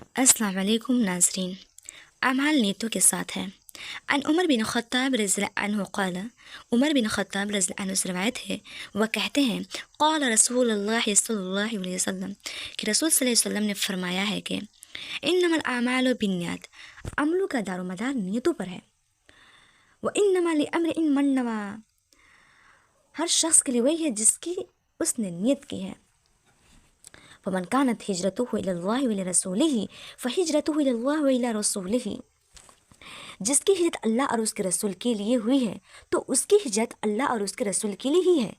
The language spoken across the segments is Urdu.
السلام علیکم ناظرین، اعمال نیتوں کے ساتھ ہے۔ عن عمر بن خطاب رضی اللہ عنہ قال، عمر بن خطاب رضی اللہ عنہ سے روایت ہے، وہ کہتے ہیں قال رسول اللہ صلی اللہ علیہ وسلم، کہ رسول صلی اللہ علیہ وسلم نے فرمایا ہے کہ انما الاعمال بالنیات، عملوں کا دار و مدار نیتوں پر ہے۔ وانما لامرئ من نوى، ہر شخص کے لیے وہی ہے جس کی اس نے نیت کی ہے۔ فمن كانت هجرته إلى الله وإلى رسوله فهجرته إلى الله وإلى رسوله، جس کی ہجرت اللہ اور اس کے رسول کے لیے ہوئی ہے تو اس کی ہجرت اللہ اور اس کے رسول کے لیے ہی ہے۔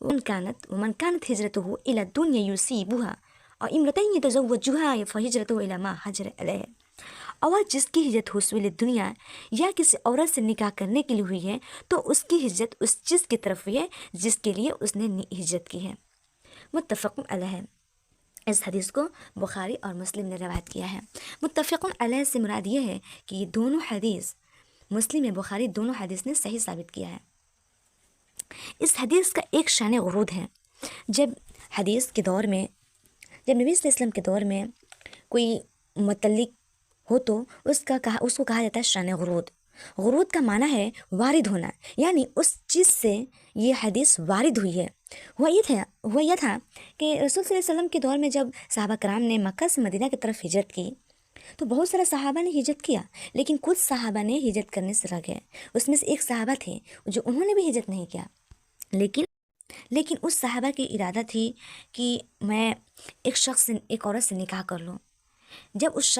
ومن كانت هجرته إلى الدنيا يصيبها اور امرأتين يتزوجها فهجرته إلى ما هاجر إليه، اور جس کی ہجرت حصول دنیا یا کسی عورت سے نکاح کرنے کے لیے ہوئی ہے تو اس کی ہجرت اس چیز کی طرف ہوئی ہے جس کے لیے اس نے ہجرت کی ہے۔ متفق علیہ، اس حدیث کو بخاری اور مسلم نے روایت کیا ہے۔ متفق علیہ سے مراد یہ ہے کہ یہ دونوں حدیث، مسلم و بخاری دونوں حدیث نے صحیح ثابت کیا ہے۔ اس حدیث کا ایک شان غرود ہے۔ جب حدیث کے دور میں، جب نبی صلی اللہ علیہ وسلم کے دور میں کوئی متعلق ہو تو اس کو کہا جاتا ہے شان غرود۔ غرود کا معنی ہے وارد ہونا، یعنی اس چیز سے یہ حدیث وارد ہوئی ہے۔ وہ یہ تھا کہ رسول صلی اللہ علیہ وسلم کے دور میں جب صحابہ کرام نے مکہ سے مدینہ کی طرف ہجرت کی تو بہت سارے صحابہ نے ہجرت کیا، لیکن کچھ صحابہ نے ہجرت کرنے سے رہ گئے۔ اس میں سے ایک صحابہ تھے جو انہوں نے بھی ہجرت نہیں کیا، لیکن اس صحابہ کی ارادہ تھی کہ میں ایک عورت سے نکاح کر لوں۔ جب اس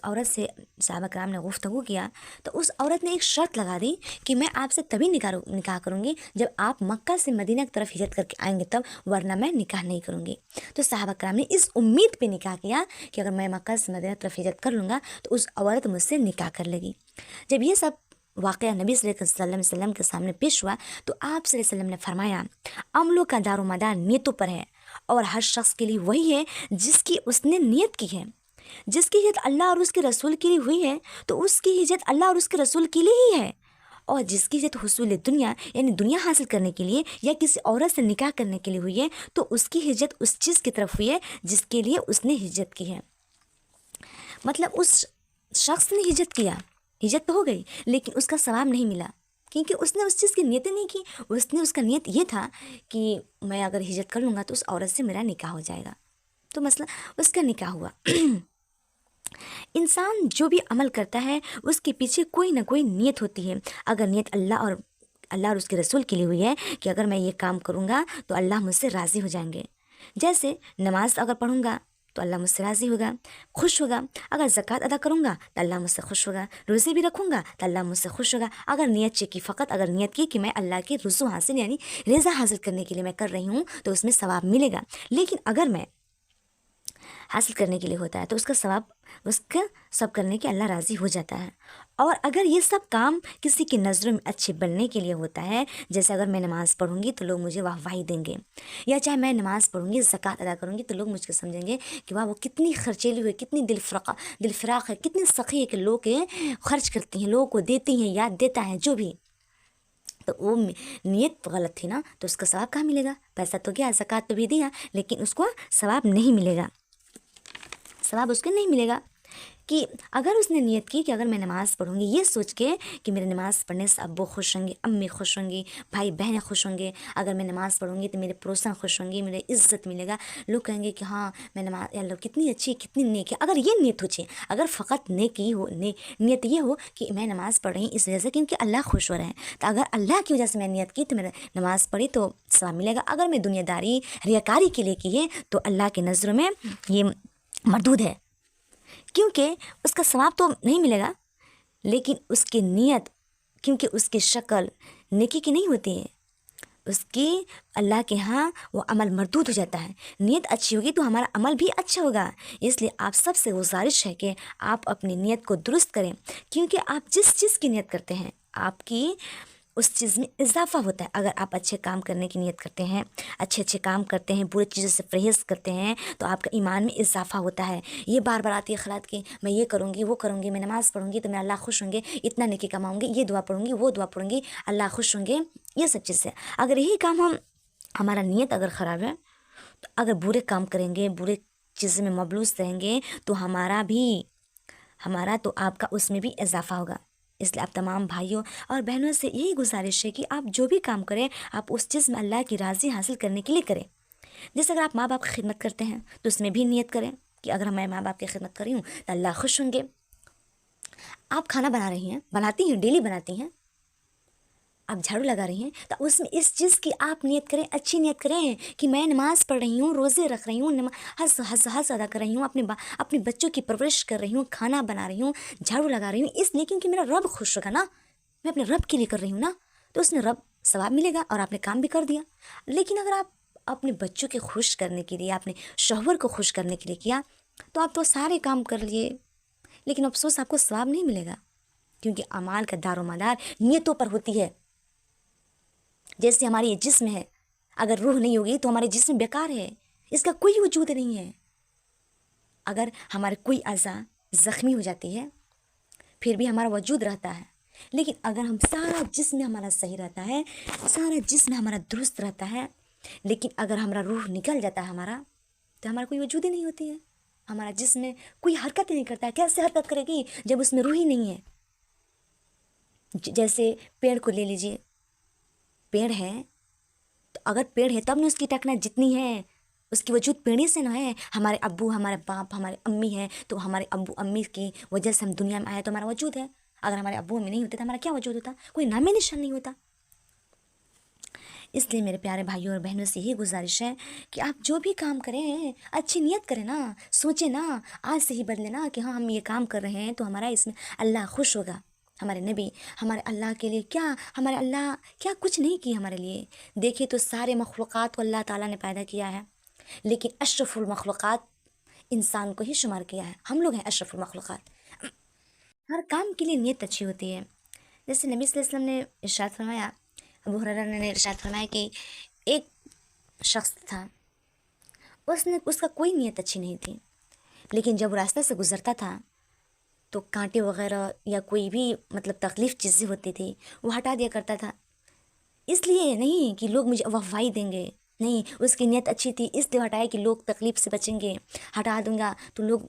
عورت سے صحابہ کرام نے گفتگو کیا تو اس عورت نے ایک شرط لگا دی کہ میں آپ سے تبھی نکاح کروں گی جب آپ مکہ سے مدینہ کی طرف ہجرت کر کے آئیں گے، تب، ورنہ میں نکاح نہیں کروں گی۔ تو صحابہ کرام نے اس امید پہ نکاح کیا کہ اگر میں مکہ سے مدینہ کی طرف ہجرت کر لوں گا تو اس عورت مجھ سے نکاح کر لے گی۔ جب یہ سب واقعہ نبی صلی اللہ علیہ وسلم کے سامنے پیش ہوا تو آپ صلی اللہ علیہ وسلم نے فرمایا عملوں کا دار و مدار نیتوں پر ہے، اور ہر شخص کے لیے وہی ہے جس کی اس نے نیت کی ہے۔ جس کی ہجرت اللہ اور اس کے رسول کے لیے ہوئی ہے تو اس کی ہجرت اللہ اور اس کے رسول کے لیے ہی ہے، اور جس کی ہجرت حصول دنیا یعنی دنیا حاصل کرنے کے لیے یا کسی عورت سے نکاح کرنے کے لیے ہوئی ہے تو اس کی ہجرت اس چیز کی طرف ہوئی ہے جس کے لیے اس نے ہجرت کی ہے۔ مطلب اس شخص نے ہجرت کیا، ہجرت تو ہو گئی لیکن اس کا ثواب نہیں ملا، کیونکہ اس نے اس چیز کی نیت نہیں کی۔ اس کا نیت یہ تھا کہ میں اگر ہجرت کر لوں گا تو اس عورت سے میرا نکاح ہو جائے گا، تو مسئلہ اس کا نکاح ہوا۔ انسان جو بھی عمل کرتا ہے اس کے پیچھے کوئی نہ کوئی نیت ہوتی ہے۔ اگر نیت اللہ اور اس کے رسول کے لیے ہوئی ہے کہ اگر میں یہ کام کروں گا تو اللہ مجھ سے راضی ہو جائیں گے، جیسے نماز اگر پڑھوں گا تو اللہ مجھ سے راضی ہوگا، خوش ہوگا۔ اگر زکوٰۃ ادا کروں گا تو اللہ مجھ سے خوش ہوگا، روزے بھی رکھوں گا تو اللہ مجھ سے خوش ہوگا۔ اگر نیت کی کہ میں اللہ کی رضا حاصل یعنی رضا حاصل کرنے کے لیے میں کر رہی ہوں تو اس میں ثواب ملے گا۔ لیکن اگر میں حاصل کرنے کے لیے ہوتا ہے تو اس کا ثواب، اس کا سب کرنے کے اللہ راضی ہو جاتا ہے۔ اور اگر یہ سب کام کسی کی نظروں میں اچھے بننے کے لیے ہوتا ہے، جیسے اگر میں نماز پڑھوں گی تو لوگ مجھے واہواہی دیں گے، یا چاہے میں نماز پڑھوں گی، زکوٰۃ ادا کروں گی تو لوگ مجھ کو سمجھیں گے کہ واہ وہ کتنی خرچیلی ہوئی، کتنی دل فراق ہے، کتنی سخی ہے کہ لوگ خرچ کرتی ہیں، لوگوں کو دیتی ہیں، یاد دیتا ہے جو بھی، تو وہ نیت غلط تھی نا، تو اس کا ثواب کہاں ملے گا؟ پیسہ تو گیا، زکوٰۃ تو بھی دیا، لیکن اس کو ثواب نہیں ملے گا، ثواب اس کو نہیں ملے گا۔ کہ اگر اس نے نیت کی کہ اگر میں نماز پڑھوں گی یہ سوچ کے کہ میرے نماز پڑھنے سے ابو خوش ہوں گے، امی خوش ہوں گی، بھائی بہنیں خوش ہوں گے، اگر میں نماز پڑھوں گی تو میرے پڑوسن خوش ہوں گی، میرے عزت ملے گا، لوگ کہیں گے کہ ہاں میں نماز، اللہ کتنی اچھی کتنی نیک ہے۔ اگر یہ نیت ہو چاہیے، اگر فقط نیت یہ ہو کہ میں نماز پڑھ رہی ہوں اس وجہ سے کیونکہ اللہ خوش ہو رہے ہیں، تو اگر اللہ کی وجہ سے میں نیت کی تو میں نماز پڑھی تو ثواب ملے گا۔ اگر میں دنیا داری ریاکاری کے لیے کی ہے تو اللہ کی نظروں میں یہ مردود ہے، کیونکہ اس کا ثواب تو نہیں ملے گا، لیکن اس کی نیت، کیونکہ اس کی شکل نیکی کی نہیں ہوتی ہے، اس کی اللہ کے ہاں وہ عمل مردود ہو جاتا ہے۔ نیت اچھی ہوگی تو ہمارا عمل بھی اچھا ہوگا۔ اس لیے آپ سب سے گزارش ہے کہ آپ اپنی نیت کو درست کریں، کیونکہ آپ جس چیز کی نیت کرتے ہیں آپ کی اس چیز میں اضافہ ہوتا ہے۔ اگر آپ اچھے کام کرنے کی نیت کرتے ہیں، اچھے کام کرتے ہیں، برے چیزوں سے پرہیز کرتے ہیں تو آپ کا ایمان میں اضافہ ہوتا ہے۔ یہ بار بار آتی ہے خیالات کی میں یہ کروں گی وہ کروں گی، میں نماز پڑھوں گی تو میں اللہ خوش ہوں گے، اتنا نیکی کماؤں گی، یہ دعا پڑھوں گی وہ دعا پڑھوں گی، اللہ خوش ہوں گے، یہ سب چیزیں اگر یہی کام ہمارا نیت اگر خراب ہے تو اگر برے کام کریں گے، برے چیزوں میں مبلوس رہیں گے تو ہمارا تو آپ کا اس میں بھی اضافہ ہوگا۔ اس لیے آپ تمام بھائیوں اور بہنوں سے یہی گزارش ہے کہ آپ جو بھی کام کریں آپ اس چیز میں اللہ کی راضی حاصل کرنے کے لیے کریں۔ جیسے اگر آپ ماں باپ کی خدمت کرتے ہیں تو اس میں بھی نیت کریں کہ اگر میں ماں باپ کی خدمت کر رہی ہوں تو اللہ خوش ہوں گے۔ آپ کھانا بنا رہی ہیں، بناتی ہیں، ڈیلی بناتی ہیں، آپ جھاڑو لگا رہی ہیں تو اس میں اس چیز کی آپ نیت کریں، اچھی نیت کریں کہ میں نماز پڑھ رہی ہوں، روزے رکھ رہی ہوں، حج ادا کر رہی ہوں، اپنے بچوں کی پرورش کر رہی ہوں، کھانا بنا رہی ہوں، جھاڑو لگا رہی ہوں، اس لیے کیونکہ میرا رب خوش ہوگا نا، میں اپنے رب کے لیے کر رہی ہوں نا، تو اس میں رب ثواب ملے گا اور آپ نے کام بھی کر دیا۔ لیکن اگر آپ اپنے بچوں کے خوش کرنے کے لیے، اپنے شوہر کو خوش کرنے کے لیے کیا تو آپ تو سارے کام کر لیے، لیکن افسوس آپ کو ثواب نہیں ملے گا، کیونکہ اعمال کا دار و مدار نیتوں پر ہوتی ہے۔ جیسے ہماری یہ جسم ہے، اگر روح نہیں ہوگی تو ہمارے جسم بیکار ہے، اس کا کوئی وجود نہیں ہے۔ اگر ہمارے کوئی اعضاء زخمی ہو جاتی ہے پھر بھی ہمارا وجود رہتا ہے، لیکن اگر ہم سارا جسم ہمارا صحیح رہتا ہے، سارا جسم ہمارا درست رہتا ہے، لیکن اگر ہمارا روح نکل جاتا ہے ہمارا تو ہمارا کوئی وجود ہی نہیں ہوتی ہے، ہمارا جسم میں کوئی حرکت ہی نہیں کرتا ہے۔ کیسے حرکت کرے گی جب اس میں روح ہی نہیں ہے؟ جیسے پیڑ کو لے لیجیے، پیڑ ہے تو اگر پیڑ ہے تب نے اس کی ٹکنا جتنی ہے، اس کی وجود پیڑ ہی سے نہ ہے۔ ہمارے ابو، ہمارے باپ، ہمارے امی ہیں تو ہمارے ابو امی کی وجہ سے ہم دنیا میں آئے تو ہمارا وجود ہے۔ اگر ہمارے ابو امی نہیں ہوتے تو ہمارا کیا وجود ہوتا؟ کوئی نام نشان نہیں ہوتا۔ اس لیے میرے پیارے بھائیوں اور بہنوں سے یہی گزارش ہے کہ آپ جو بھی کام کریں اچھی نیت کریں نا، سوچیں نا، آج سے ہی بدلیں نا کہ ہاں ہم یہ کام کر رہے ہیں تو ہمارا اس میں اللہ خوش ہوگا۔ ہمارے نبی ہمارے اللہ کے لیے ہمارے اللہ کیا کچھ نہیں کی ہمارے لیے۔ دیکھیں تو سارے مخلوقات کو اللہ تعالیٰ نے پیدا کیا ہے، لیکن اشرف المخلوقات انسان کو ہی شمار کیا ہے، ہم لوگ ہیں اشرف المخلوقات۔ ہر کام کے لیے نیت اچھی ہوتی ہے۔ جیسے نبی صلی اللہ علیہ وسلم نے ارشاد فرمایا، ابو ہریرہ نے ارشاد فرمایا کہ ایک شخص تھا، اس کا کوئی نیت اچھی نہیں تھی، لیکن جب وہ راستہ سے گزرتا تھا تو کانٹے وغیرہ یا کوئی بھی تکلیف چیزیں ہوتی تھی وہ ہٹا دیا کرتا تھا۔ اس لیے نہیں کہ لوگ مجھے واہوائی دیں گے، نہیں، اس کی نیت اچھی تھی اس لیے ہٹایا کہ لوگ تکلیف سے بچیں گے، ہٹا دوں گا تو لوگ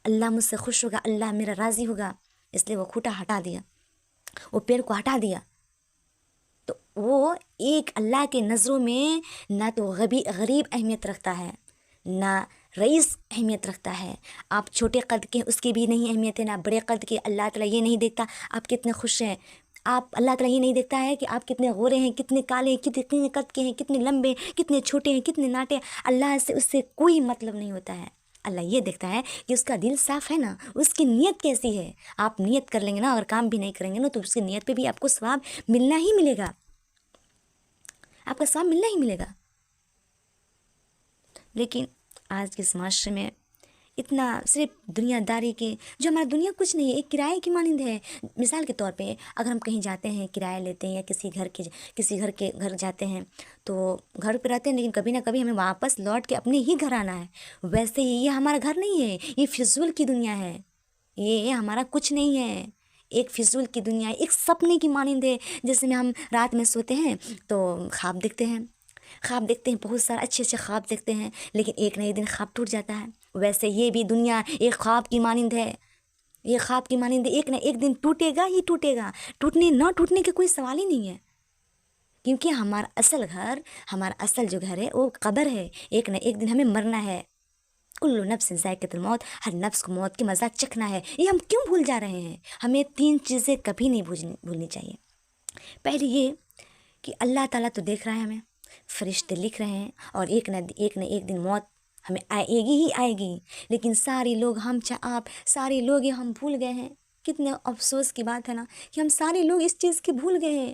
اللہ مجھ سے خوش ہوگا، اللہ میرا راضی ہوگا، اس لیے وہ کھوٹا ہٹا دیا، وہ پیڑ کو ہٹا دیا۔ تو وہ ایک اللہ کے نظروں میں نہ تو غریب اہمیت رکھتا ہے، نہ رئیس اہمیت رکھتا ہے۔ آپ چھوٹے قد کے اس کی بھی نہیں اہمیت ہے، نہ بڑے قد کے۔ اللہ تعالیٰ یہ نہیں دیکھتا آپ کتنے خوش ہیں، اللہ تعالیٰ یہ نہیں دیکھتا ہے کہ آپ کتنے گورے ہیں، کتنے کالے ہیں، کتنے قد کے ہیں، کتنے لمبے ہیں، کتنے چھوٹے ہیں، کتنے ناٹے ہیں۔ اللہ سے اس سے کوئی مطلب نہیں ہوتا ہے۔ اللہ یہ دیکھتا ہے کہ اس کا دل صاف ہے نا، اس کی نیت کیسی ہے۔ آپ نیت کر لیں گے نا اور کام بھی نہیں کریں گے نا تو اس کی نیت پہ بھی آپ کو ثواب ملنا ہی ملے گا، آپ کا ثواب ملنا ہی ملے گا۔ لیکن آج کے اس معاشرے میں اتنا صرف دنیا داری کے، جو ہمارا دنیا کچھ نہیں ہے، ایک کرائے کی مانند ہے۔ مثال کے طور پہ اگر ہم کہیں جاتے ہیں، کرایہ لیتے ہیں یا کسی گھر کے گھر جاتے ہیں تو گھر پہ رہتے ہیں، لیکن کبھی نہ کبھی ہمیں واپس لوٹ کے اپنے ہی گھر آنا ہے۔ ویسے ہی یہ ہمارا گھر نہیں ہے، یہ فضول کی دنیا ہے، یہ ہمارا کچھ نہیں ہے، ایک فضول کی دنیا ہے، ایک سپنے کی مانند ہے۔ جیسے میں ہم رات میں سوتے ہیں تو خواب دیکھتے ہیں، بہت سارے اچھے اچھے خواب دیکھتے ہیں، لیکن ایک نہ ایک دن خواب ٹوٹ جاتا ہے۔ ویسے یہ بھی دنیا ایک خواب کی مانند ہے، یہ خواب کی مانند ہے، ایک نہ ایک دن ٹوٹے گا ہی ٹوٹے گا، نہ ٹوٹنے کے کوئی سوال ہی نہیں ہے، کیونکہ ہمارا اصل جو گھر ہے وہ قبر ہے، ایک نہ ایک دن ہمیں مرنا ہے۔ کل نفس ذائقۃ الموت، ہر نفس کو موت کی مذاق چکھنا ہے۔ یہ ہم کیوں بھول جا رہے ہیں؟ ہمیں 3 چیزیں کبھی نہیں بھولنی چاہیے۔ پہلی یہ کہ اللہ تعالیٰ تو دیکھ رہا ہے ہمیں، فرشتے لکھ رہے ہیں، اور ایک نہ ایک دن موت ہمیں آئے گی ہی آئے گی، لیکن سارے لوگ آپ سارے لوگ یہ ہم بھول گئے ہیں۔ کتنے افسوس کی بات ہے نا کہ ہم سارے لوگ اس چیز کے بھول گئے ہیں۔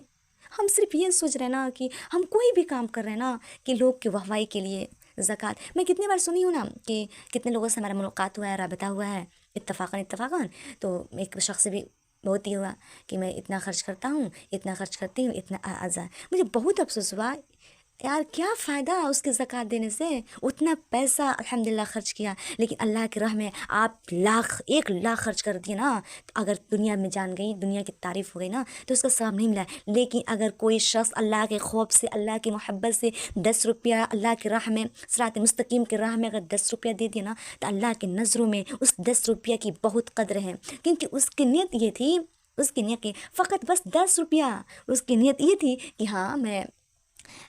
ہم صرف یہ سوچ رہے ہیں نا کہ ہم کوئی بھی کام کر رہے ہیں نا کہ لوگ کی واہوائی کے لیے۔ زکوٰۃ میں کتنی بار سنی ہوں نا کہ کتنے لوگوں سے ہمارا ملاقات ہوا ہے، رابطہ ہوا ہے اتفاقاً تو ایک شخص سے بھی بہت ہی ہوا کہ میں اتنا خرچ کرتا ہوں، اتنا خرچ کرتی ہوں، اتنا مجھے بہت افسوس ہوا یار کیا فائدہ اس کے زکوٰۃ دینے سے؟ اتنا پیسہ الحمدللہ خرچ کیا، لیکن اللہ کی راہ میں آپ 1 لاکھ خرچ کر دیے نا، اگر دنیا میں جان گئی، دنیا کی تعریف ہو گئی نا، تو اس کا ثواب نہیں ملا۔ لیکن اگر کوئی شخص اللہ کے خوف سے، اللہ کی محبت سے 10 روپیہ اللہ کی راہ میں، صراط مستقیم کی راہ میں اگر 10 روپیہ دے دیا نا، تو اللہ کے نظروں میں اس 10 روپیہ کی بہت قدر ہے، کیونکہ اس کی نیت یہ تھی، اس کی نیت کی فقط بس 10 روپیہ، اس کی نیت یہ تھی کہ ہاں میں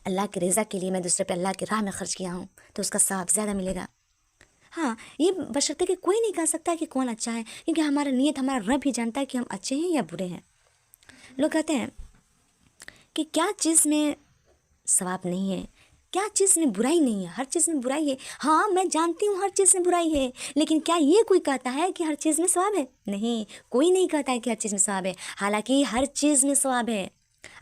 اللہ کی رضا کے لیے میں دوسرے پہ اللہ کی راہ میں خرچ کیا ہوں، تو اس کا ثواب زیادہ ملے گا۔ ہاں، یہ بشرطے کہ کوئی نہیں کہہ سکتا کہ کون اچھا ہے، کیونکہ ہمارا نیت ہمارا رب ہی جانتا ہے کہ ہم اچھے ہیں یا برے ہیں۔ لوگ کہتے ہیں کہ کیا چیز میں ثواب نہیں ہے، کیا چیز میں برائی نہیں ہے، ہر چیز میں برائی ہے۔ ہاں میں جانتی ہوں ہر چیز میں برائی ہے، لیکن کیا یہ کوئی کہتا ہے کہ ہر چیز میں ثواب ہے؟ نہیں، کوئی نہیں کہتا ہے کہ ہر چیز میں ثواب ہے، حالانکہ ہر چیز میں ثواب ہے۔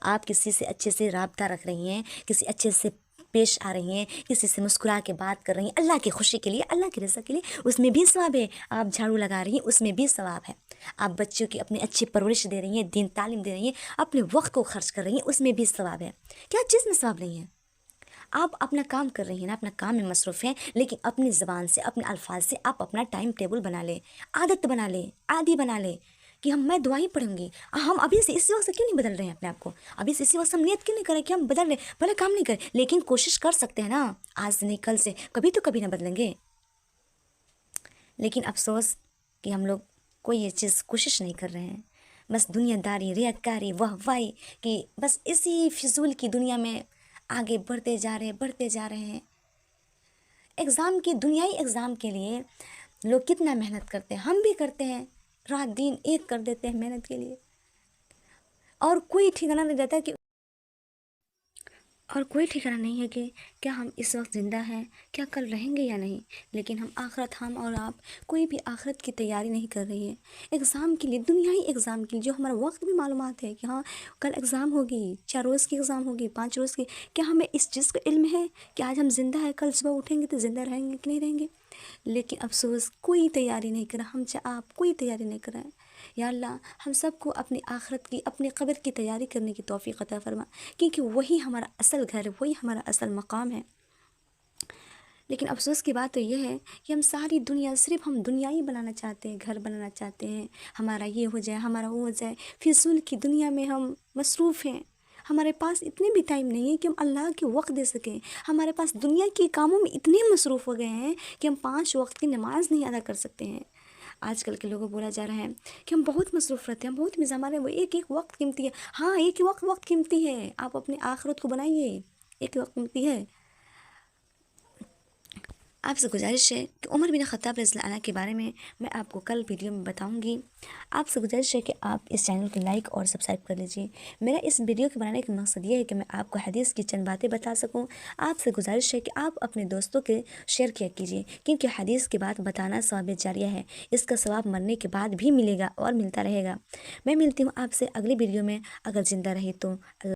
آپ کسی سے اچھے سے رابطہ رکھ رہی ہیں، کسی اچھے سے پیش آ رہی ہیں، کسی سے مسکرا کے بات کر رہی ہیں اللہ کی خوشی کے لیے، اللہ کی رضا کے لیے، اس میں بھی ثواب ہے۔ آپ جھاڑو لگا رہی ہیں، اس میں بھی ثواب ہے۔ آپ بچوں کی اپنی اچھی پرورش دے رہی ہیں، دین تعلیم دے رہی ہیں، اپنے وقت کو خرچ کر رہی ہیں، اس میں بھی ثواب ہے۔ کیا چیز میں ثواب نہیں ہے؟ آپ اپنا کام کر رہی ہیں نا، اپنا کام میں مصروف ہیں، لیکن اپنی زبان سے، اپنے الفاظ سے آپ اپنا ٹائم ٹیبل بنا لیں، عادت بنا لیں، عادی بنا لیں کہ میں دعا ہی پڑھوں گی۔ ہم ابھی سے اسی وقت سے کیوں نہیں بدل رہے ہیں اپنے آپ کو؟ ابھی سے اسی وقت ہم نیت کیوں نہیں کریں کہ ہم بدل رہے ہیں؟ بھلے کام نہیں کریں، لیکن کوشش کر سکتے ہیں نا، آج سے نہیں کل سے، کبھی تو کبھی نہ بدلیں گے۔ لیکن افسوس کہ ہم لوگ کوئی یہ چیز کوشش نہیں کر رہے ہیں، بس دنیا داری، ریاکاری، واہ واہی، کہ بس اسی فضول کی دنیا میں آگے بڑھتے جا رہے ہیں۔ ایگزام کی، دنیائی ایگزام کے لیے لوگ کتنا محنت کرتے ہیں، ہم بھی کرتے ہیں، رات دن ایک کر دیتے ہیں محنت کے لیے، اور کوئی ٹھکانہ نہیں رہتا کہ کیا ہم اس وقت زندہ ہیں، کیا کل رہیں گے یا نہیں۔ لیکن ہم اور آپ کوئی بھی آخرت کی تیاری نہیں کر رہی ہے۔ ایگزام کے لیے، دنیائی ایگزام کے لیے جو ہمارا وقت بھی معلومات ہے کہ ہاں کل ایگزام ہوگی، 4 روز کی ایگزام ہوگی، 5 روز کی، کیا ہمیں اس چیز کا علم ہے کہ آج ہم زندہ ہیں، کل صبح اٹھیں گے تو زندہ رہیں گے کہ نہیں رہیں گے؟ لیکن افسوس کوئی تیاری نہیں کرا، ہم چاہے آپ کوئی تیاری نہیں کرائیں۔ یا اللہ ہم سب کو اپنی آخرت کی، اپنی قبر کی تیاری کرنے کی توفیق عطا فرما، کیونکہ وہی ہمارا اصل گھر ہے، وہی ہمارا اصل مقام ہے۔ لیکن افسوس کی بات تو یہ ہے کہ ہم ساری دنیا صرف ہم دنیا ہی بنانا چاہتے ہیں، گھر بنانا چاہتے ہیں، ہمارا یہ ہو جائے، ہمارا وہ ہو جائے، فضول کی دنیا میں ہم مصروف ہیں۔ ہمارے پاس اتنے بھی ٹائم نہیں ہے کہ ہم اللہ کے وقت دے سکیں۔ ہمارے پاس دنیا کے کاموں میں اتنے مصروف ہو گئے ہیں کہ ہم 5 وقت کی نماز نہیں ادا کر سکتے ہیں۔ آج کل کے لوگوں بولا جا رہا ہے کہ ہم بہت مصروف رہتے ہیں، ہم بہت ہمارے وہ ایک وقت قیمتی ہے۔ ہاں، ایک وقت قیمتی ہے، آپ اپنی آخرت کو بنائیے، ایک وقت قیمتی ہے۔ آپ سے گزارش ہے کہ عمر بن خطاب رضی اللہ عنہ کے بارے میں آپ کو کل ویڈیو میں بتاؤں گی۔ آپ سے گزارش ہے کہ آپ اس چینل کو لائک اور سبسکرائب کر لیجیے۔ میرا اس ویڈیو کے بنانے کا مقصد یہ ہے کہ میں آپ کو حدیث کی چند باتیں بتا سکوں۔ آپ سے گزارش ہے کہ آپ اپنے دوستوں کے شیئر کیا کیجیے، کیونکہ حدیث کی بات بتانا ثواب جاریہ ہے، اس کا ثواب مرنے کے بعد بھی ملے گا اور ملتا رہے گا۔ میں ملتی ہوں آپ سے اگلی ویڈیو میں، اگر زندہ رہی تو۔